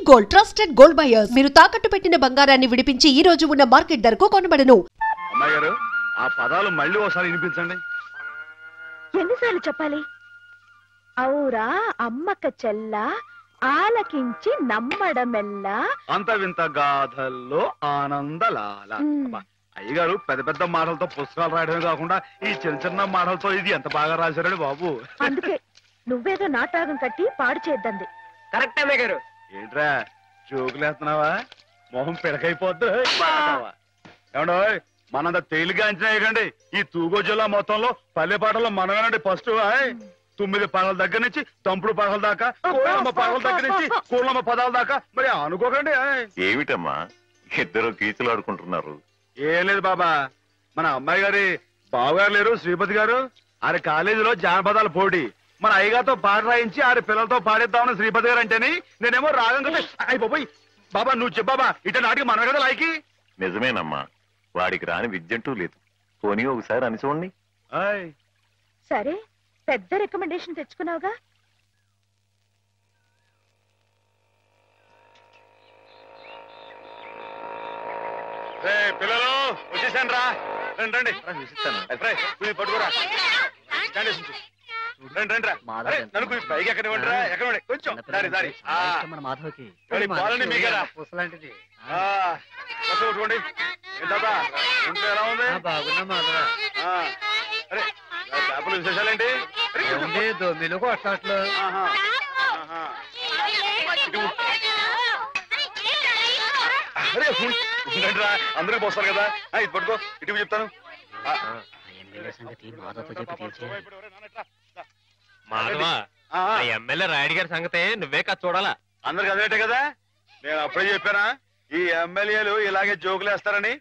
Gold, trusted gold buyers. మీరు తాకట్టు పెట్టిన బంగారాన్ని విడిపించి ఈ రోజు ఉన్న మార్కెట్ ధరకు కొనబడను. అమ్మాయి గారు, ఆ పదాలు మళ్ళీ ఒకసారి వినిపించండి. ఎన్నిసార్లు చెప్పాలి? ఔరా అమ్మక చెల్ల ఆలకించి నమ్మడమెల్లా అంత వింత గాథల్లో ఆనందలాల. అయ్యగారు పెద్ద పెద్ద మాటలతో పుస్తకాలు రాయడమే కాకుండా ఈ చిన్న చిన్న మాటలతో ఇది ఎంత బాగా రాశారండి బాబు. అందుకే నువ్వేదో నాటకం కట్టి పాడు చేద్దంది. కరెక్ట్ అమ్మాయి గారు. ఏంట్రా జోకులేస్తున్నావా? మొహం పిడకైపోద్దు. ఏమండో మనంత తేలిగా అంచనా వేయకండి. ఈ తూగో జిల్లా మొత్తంలో పల్లె పాటల్లో మనమేనండి ఫస్ట్. 9 పదాల దగ్గర నుంచి తంపుడు పదాల దాకా, కోళ్ళమ్మ పదాల దగ్గర నుంచి కోళ్ళమ్మ పదాల దాకా. మరి అనుకోకండి. ఏమిటమ్మా ఇద్దరు కీచులు ఆడుకుంటున్నారు? ఏం లేదు బాబా, మన అమ్మాయి గారి బావగారు లేరు శ్రీపతి గారు, ఆరి కాలేజీలో జానపదాల పోటీ. మన అయ్యగారితో పాట రాయించి ఆరి పిల్లలతో పాడిద్దామని శ్రీపతి గారు అంటేని నేనేమో రాగం కదా అయిపోయి. బాబా నువ్వు చెప్పాబా, ఇట నాటికి మన కదా లాయకి. నిజమేనమ్మా, వాడికి రాని విద్యంటూ లేదు. పోనీ ఒకసారి అని చూడండి. సరే, పెద్ద రికమెండేషన్ తెచ్చుకున్నావుగా. పిల్లలు వచ్చేసాను రా, రండి రండి పట్టుకోరా. రండి రండి రా, నన్ను పైకి ఎక్కనివ్వండి రా, ఎక్కనివ్వండి కొంచెం దారి దారి. పాలని మీకేరా కొట్టుకోండి. ఏంటా ఇంట్లో ఎలా ఉంది? అరే చేపలు విశేషాలేంటి? దొమ్మిలు కొట్టట్లు రా, అందరికి పోస్తారు కదా. ఇది పట్టుకో, ఇటు చెప్తాను. ఎమ్మెల్యే రాయుడు గారి సంగతే నువ్వే కాదు చూడాలా. అందరికి అదేటే కదా, నేను అప్పుడే చెప్పానా ఈ ఎమ్మెల్యేలు ఇలాగే జోకులు వేస్తారని.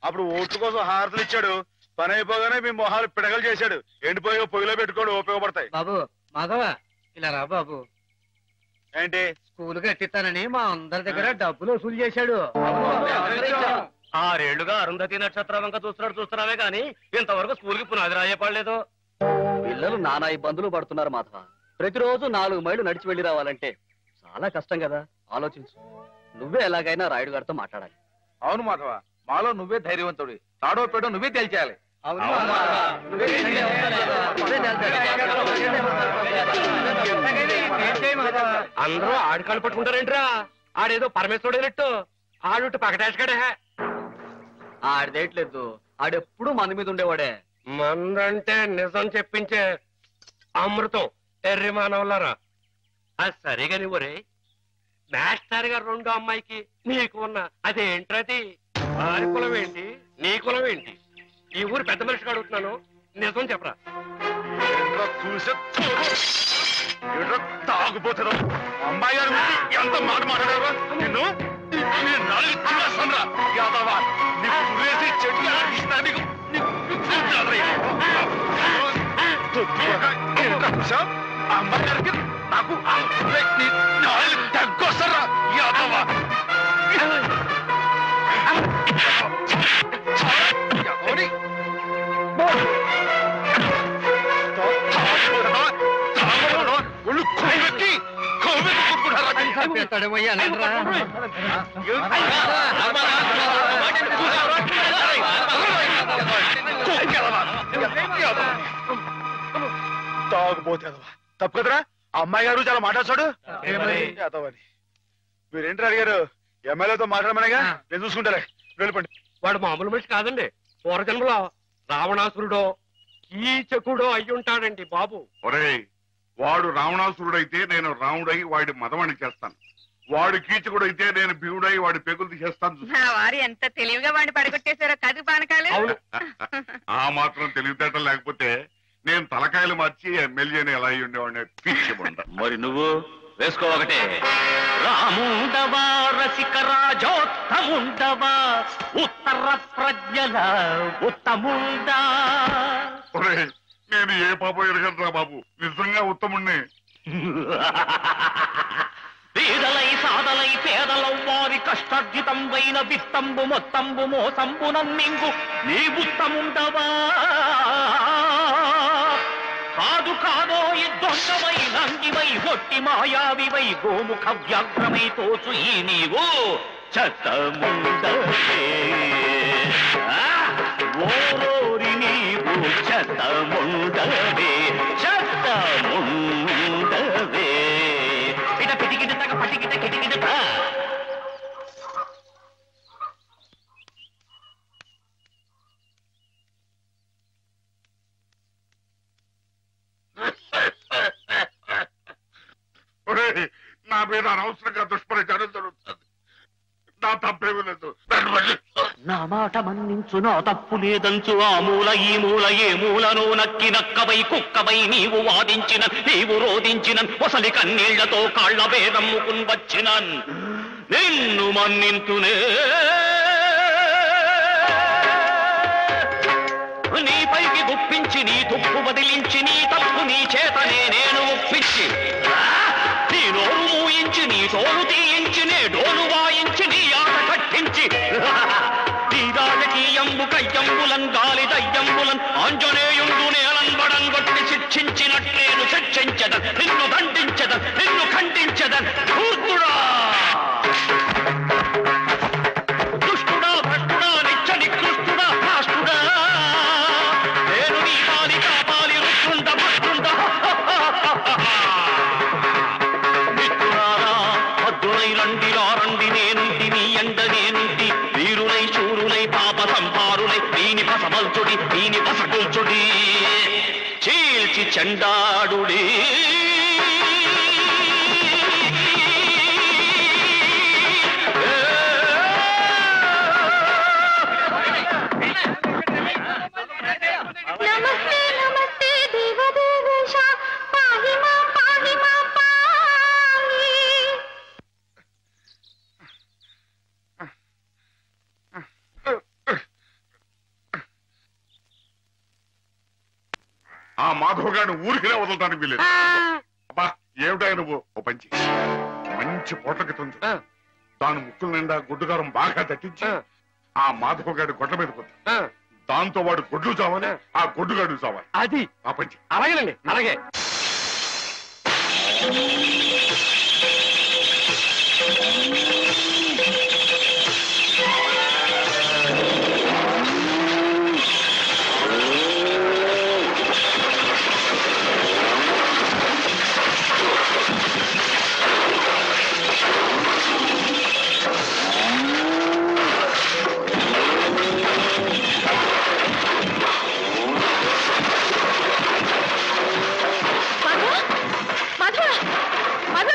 అప్పుడు ఓట్ల కోసం హారతలు ఇచ్చాడు, పని అయిపోగానే మీ మొహాలు పిడగలు చేశాడు. ఎండిపోయి పొయ్యిలో పెట్టుకోడు, ఉపయోగపడతాయి. బాబు మాధవా ఇలా రా బాబు. ఏంటి? స్కూల్ కట్టిస్తానని మా అందరి దగ్గర డబ్బులు వసూలు చేశాడు. 6 ఏళ్లుగా అరుంధతి నక్షత్రం వంక చూస్తున్నావే కానీ ఇంతవరకు స్కూల్ కి పునాది రాయపడలేదు. పిల్లలు నానా ఇబ్బందులు పడుతున్నారు మాధవ. ప్రతిరోజు 4 మైళ్ళు నడిచి వెళ్లి రావాలంటే చాలా కష్టం కదా. ఆలోచించు, నువ్వే ఎలాగైనా రాయుడు గారితో మాట్లాడాలి. అవును మాధవ, మాలో నువ్వే ధైర్యవంతుడి. తాడో పేడో నువ్వే తేల్చేయాలి. అందరూ ఆడికాళ్ళు పట్టుకుంటారేంట్రా? ఆడేదో పరమేశ్వరుడైనట్టు ఆడుట్టు పకటేసుకడే. ఆడదేయట్లేదు, ఆడెప్పుడు మంది మీద ఉండేవాడే. మందంటే నిజం చెప్పించే అమృతం ఎర్రి మానవులారా. అది సరిగా నువ్వురే మాస్టర్ గారు 2 అమ్మాయికి నీకు ఉన్న అదేంట్రది? వారి కులం ఏంటి, నీ కులం ఏంటి? ఈ ఊరు పెద్ద మనిషిగా అడుగుతున్నాను, నిజం చెప్పరా. తాగుపోతారు అమ్మాయి గారు ఎంత మాట మాట్లాడారు. నిన్ను అమ్మాయి గారికి నాకు తగ్గొస్తారా యాదవా. తాగుపోతే తప్పు కదరా. అమ్మాయి గారు చాలా మాట్లాడు. మీరేంటి అడిగారు? ఎమ్మెల్యేతో మాట్లాడమనేగా, నేను చూసుకుంటారే. వెళ్ళిపోండి. వాడు మామూలు మనిషి కాదండి. పూర్వజన్మలో రావణాసురుడో కీచకుడో అయ్యుంటాడండి బాబు. ఒరేయ్, వాడు రావణాసురుడైతే నేను రాముడై వాడి మదవాణి చేస్తాను. వాడు కీచకుడైతే నేను భీముడై వాడి పెగులు తీసేస్తాను. వారు ఎంత తెలివిగా వాడిని పడగొట్టేశారో కదు పానకాలు. ఆ మాత్రం తెలివితేటలు లేకపోతే నేను తలకాయలు మార్చి ఎమ్మెల్యేని ఎలా అయ్యి ఉండేవాడిని. పిచ్చిబండ. మరి నువ్వు వేసుకో ఒకటే. రాముండవా రసిక రాజోత్తముండవా ఉత్తర ప్రజ్ఞల ఉత్తముండా. నేను ఏ పాప ఎరగనరా బాబు, నిజంగా ఉత్తముణ్ణి. పేదలై సాదలై పేదలం వారి కష్టార్జితం వైన విత్తంబు మొత్తంబు మోసంబు నమ్మింగు నీ ఉత్తముండవా. కాదు కాదోయి దొంగవై నంగివై ఒట్టి మాయావివై గోముఖ వ్యాఘ్రమై తోచు ఈ నీవు చెత్తముండవే ఓరోరి నీవు చెత్తముండవే చెత్తముండవే ఇట పిటికిట తగ పటికిట కిటికిట నా మీద అనవసరంగా దుష్ప్రచారం జరుగుతుంది. నా తప్పేమీ లేదు. నా మాట మన్నించు నా తప్పు లేదంచు ఆ మూల ఈ మూల ఏ మూలను నక్కి నక్కవై కుక్కవై నీవు వాదించిన నీవు రోధించిన ఒసలి కన్నీళ్లతో కాళ్ల వేదమ్ముకుని వచ్చిన నిన్ను మన్నింతునే నీపైకి గుప్పించి నీ తుప్పు వదిలించి నీ తప్పు నీ చేతనే నేను ఒప్పించి నీ నోరు మూయించి నీ తోలు తీయించి నే డోలు వాయించి నీ ఆట కట్టించి నీ రాజకీయంబు కయ్యంబులన్ గాలి దయ్యంబులన్ ఆంజనేయుండు నేలంబడంగొట్టి శిక్షించినట్లేను శిక్షించదన్ నిన్ను దండించదన్ నిన్ను ఖండించదన్ ధూర్తుడా దుష్టుడా భ్రష్టుడా నిత్య నికృష్టుడా రాష్ట్రుడా నేను నీ పాలి కాపాలి రుష్టుండ భక్తుండ మిత్రులారా భద్రులై రండి రారండి నేనుంటి నీ ఎండ నేనుంటి వీరులై శూరులై పాప సంపారులై దీని పసమల్చుడి దీని పసగుల్చుడి చీల్చి చెండాడుడి నమస్తే నమస్తే దేవదేవేశ పాహి మాం పాహి. ఆ మాధవ్ గారిని ఊరికినే వదలటానికి వీలేదు. అబ్బా ఏమిటా నువ్వు ఓ పంచి మంచి పోట్లకి తుంచు దాని ముక్కుల నిండా గుడ్డుగారం బాగా దట్టించి ఆ మాధవ్ గారి గొడ్ల మీద కొద్ది దాంతో వాడు గొడ్లు చావాలి ఆ గొడ్డుగాడు చావాలి. అది ఆ పంచి అలాగేనండి అలాగే. మధు మధు మధు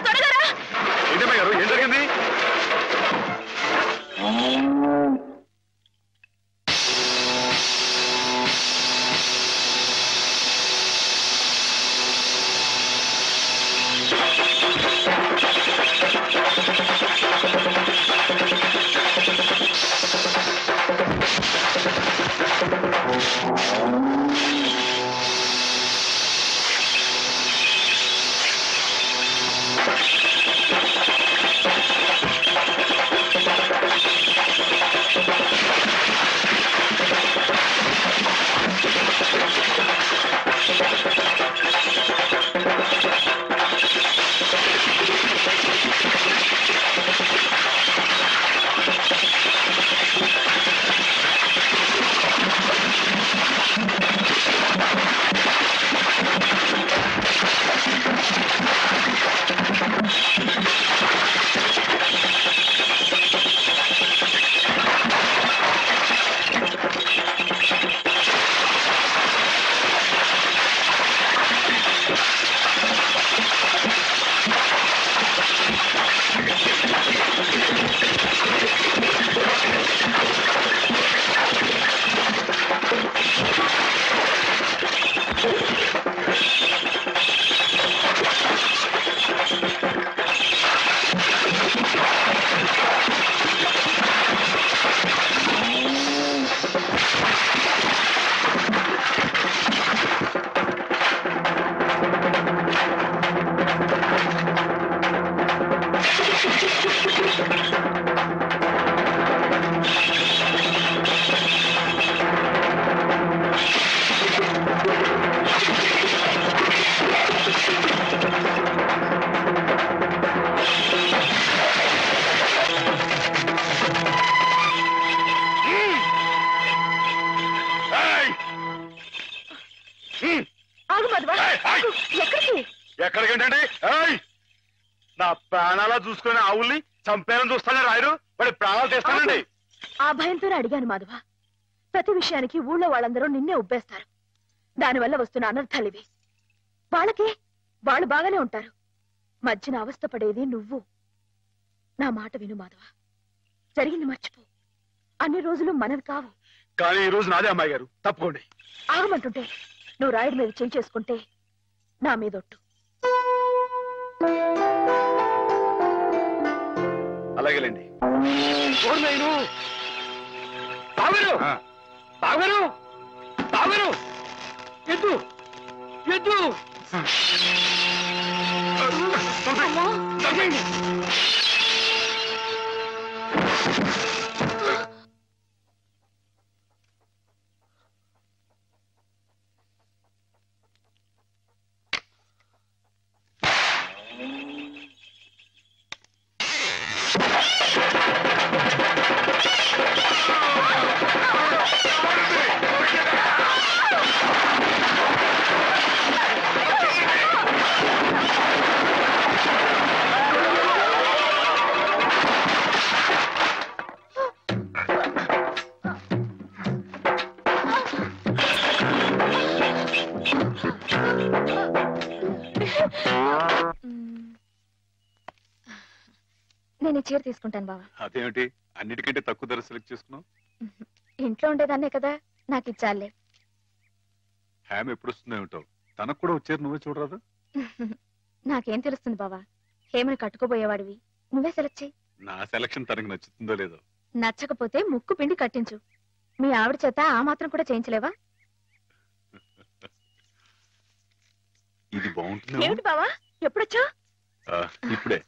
ఎక్కడికేంటండి? ఏయ్! నా ప్రాణాలా చూసుకుని ఆవుల్ని చంపేయాలని చూస్తానే రాయరు, వాడి ప్రాణాలు తెస్తానండి. ఆ భయంతోనే అడిగాను మాధవ. ప్రతి విషయానికి ఊళ్ళో వాళ్ళందరూ నిన్నే ఉబ్బేస్తారు. దానివల్ల వస్తున్న అనర్థాలివి. వాళ్ళకి వాళ్ళు బాగానే ఉంటారు, మధ్యన అవస్థపడేది నువ్వు. నా మాట విను మాధవ, జరిగింది మర్చిపో. అన్ని రోజులు మనవి కావు. కానీ ఈ రోజు నాదే అమ్మాయి గారు, తప్పుకోండి. ఆగమంటుంటే నువ్వు రాయుడి మీద చేయి చేసుకుంటే నా మీదొట్టు. అలాగేలేండి. ఎద్దు ఎద్దు నేను ఈ చీర తీసుకుంటాను బావా. అదేమిటి అన్నిటికంటే తక్కువ ధర సెలెక్ట్ చేసుకున్నావు? ఇంట్లో ఉండేదాన్నే కదా, నాకు ఇచ్చాలే. హ్యామ్ ఎప్పుడు వస్తుందో ఏమిటో, తనకు కూడా వచ్చారు, నువ్వే చూడరాదు? నాకేం తెలుస్తుంది బావా, హేమని కట్టుకోబోయేవాడివి, నువ్వే సెలెక్ట్ చేయి. నా సెలక్షన్ తనకి నచ్చుతుందో లేదో. నచ్చకపోతే ముక్కు పిండి కట్టించు. మీ ఆవిడ చేత ఆ మాత్రం కూడా చేయించలేవా? ఇది బాగుంటుంది. ఏమిటి బావా, ఎప్పుడొచ్చా? ఇప్పుడే.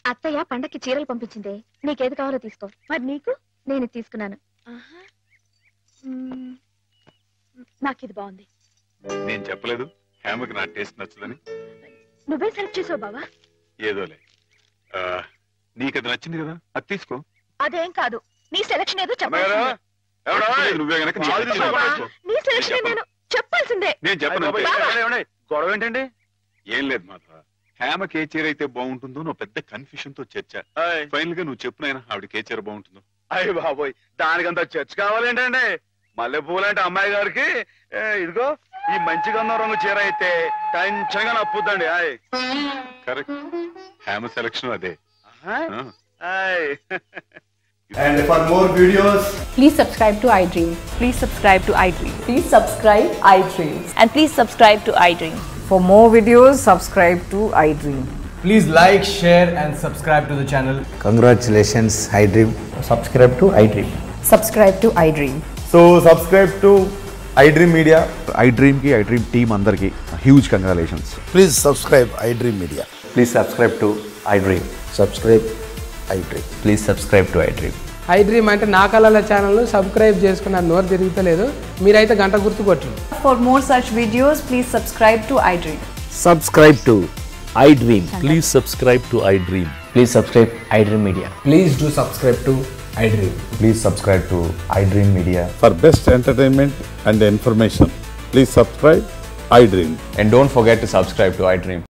అత్తయ్య పండక్కి చీరలు పంపించిందే, నీకేది కావాలో తీసుకో. మరి నీకు? నేను ఇది తీసుకున్నాను. నాకు ఇది బాగుంది. నేను చెప్పలేదు హేమకి నా టేస్ట్ నచ్చదని? నువ్వే సెలెక్ట్ చేసావు బావా. ఏదోలే, నీకు అది నచ్చింది కదా, అది తీసుకో. అదేం కాదు, నీ సెలక్షన్ ఏదో చెప్పాల్సిందే. నువ్వే గనక నీ సెలక్షన్ నేను చెప్పాల్సిందే. నేను చెప్పను. గొడవ ఏంటండి? ఏం లేదు మాధవ, హేమకి ఏ చీర అయితే బాగుంటుందో నువ్వు పెద్ద కన్ఫ్యూషన్ తో చర్చ. ఫైనల్ గా నువ్వు చెప్పునైనా ఆవిడకి ఏ చీర బాగుంటుందో. అయ్యి బాబోయ్, దానికంత చర్చ కావాలేంటండి? మల్లెపూలంటే అమ్మాయి గారికి ఇదిగో ఈ మంచి గంధం రంగు చీర అయితే టెన్షన్ గా నప్పుద్దండి. కరెక్ట్, హేమ సెలక్షన్ అదే. And for more videos, please subscribe to iDream. Please subscribe to iDream. Please subscribe iDream. And please subscribe to iDream. For more videos, subscribe to iDream. please like, share and subscribe to the channel. Congratulations, iDream. Subscribe to iDream. Subscribe to iDream. So subscribe to iDream Media. iDream ki iDream team andarki huge congratulations. Please subscribe iDream Media. Please subscribe to iDream. Subscribe iDream. Please subscribe to iDream. iDream అంటే నా కళల channel subscribe చేసుకున్న నోరు తిరుగుతలేదు, మీరైతే గంట గుర్తు కొట్టండి. For more such videos, please subscribe to iDream. Subscribe to iDream. Please subscribe to iDream. Please subscribe iDream Media. Please do subscribe to iDream. Please subscribe to iDream Media. For best entertainment and information, please subscribe iDream. And don't forget to subscribe to iDream.